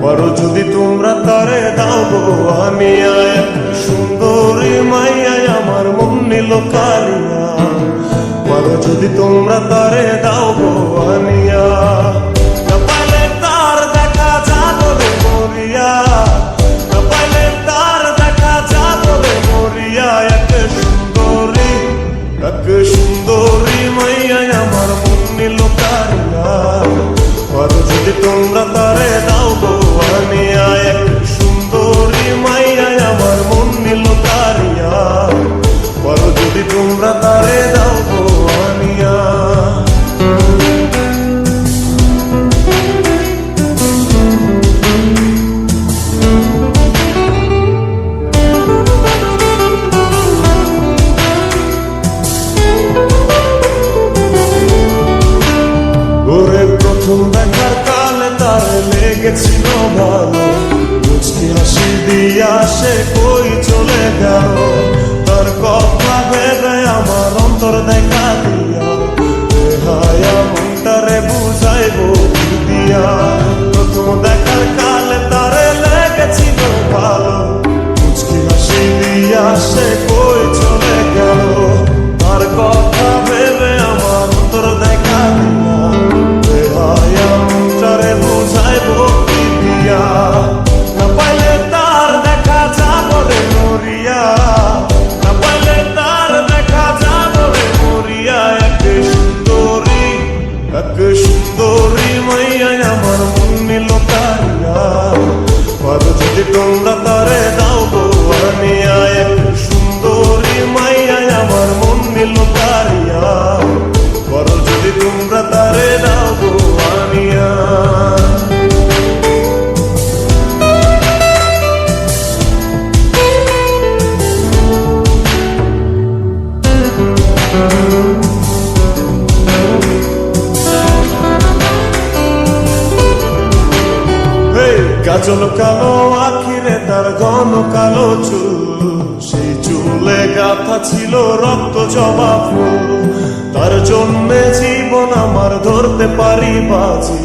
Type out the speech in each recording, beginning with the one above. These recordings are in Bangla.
পারো যদি তোমরা তারে দাও গো আনিয়া, এক সুন্দরী মাইয়া আমার মন নিল কারিয়া। পারো যদি তোমরা তারে দাও গো আনিয়া, না পাইলে তার দেখা যাবে মরিয়া, না পাইলে তার দেখা যাবে মরিয়া। এক সুন্দরী মাইয়া আমার মন নিল কারিয়া। পারো যদি তোমরা তারে দাও গো আনিয়া, এক সুন্দরী মাইয়া আমার মন নিল কারিয়া। পারো যদি তোমরা তারে দাও গো আনিয়া। প্রথম দেখার কালে তার লেগেছিল ভালো, মুচকি হাসি দিয়া সে কই চলে গেল। তার কথা ভেবে আমার অন্তর দেখা দিয়া, হায়া মনটারে বুঝাইবো দিয়া। প্রথম দেখার কালে তার লেগেছিল ভালো, মুচকি হাসি দিয়া সে কই চলে গেল। তার কথা ভেবে আমার অন্তর দেখা দিয়া, না পাইলে তার দেখা যাবে মরিয়া, না পাইলে তার দেখা যাবে মরিয়া। এক সুন্দরী মাইয়া আমার মন নিল কারিয়া। পারো যদি তোমরা তারে দাও গো আনিয়া, এক সুন্দরী মাইয়া আমার মন নিল কারিয়া। পারো যদি তোমরা তারে দাও গো আনিয়া। কাজল কালো আখিরে তার ঘন কালো চুল, সেই চুলে গাথা ছিল রক্ত জবা ফুল। তার জন্যে জীবন আমার ধরতে পারি বাজি,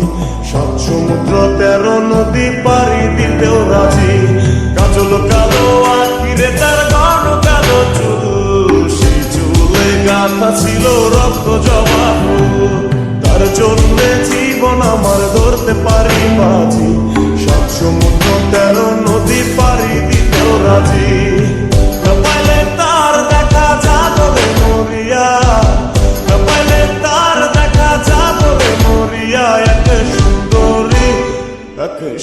7 সমুদ্র 13 নদী পারি দিতেও রাজি। কাজল কালো আখিরে তার ঘন কালো চুল, সেই চুলে গাথা ছিল রক্ত জবা ফুল। তার জন্যে জীবন আমার ধরতে পারি বাজি, 7 সমুদ্র 13 নদী পারি দিতেও রাজি। না পাইলে তার দেখা যাবে মরিয়া, না পাইলে তার দেখা যাবে মরিয়া। এক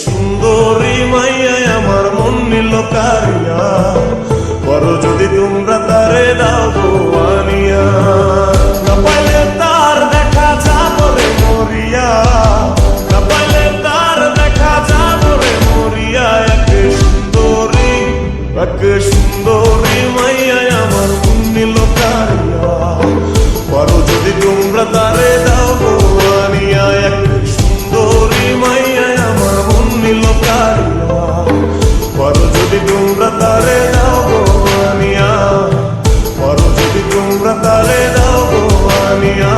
সুন্দরী মাইয়া আমার মন নিল কারিয়া। পারো যদি তোমরা তারে দাও গো আনিয়া, না পাইলে তার দেখা যাবে মরিয়া, না পাইলে তার দেখা যাবে মরিয়া। এক সুন্দরী মাইয়া আমার মন নিল কারিয়া। পারো যদি তোমরা তারে দাও গো আনিয়া, এক সুন্দরী মাইয়া আমার মন নিল কারিয়া। পারো যদি তোমরা তারে দাও গো আনিয়া, পারো যদি তোমরা তারে দাও গো আনিয়া।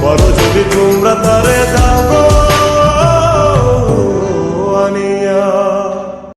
পারো যদি তোমরা তারে দাও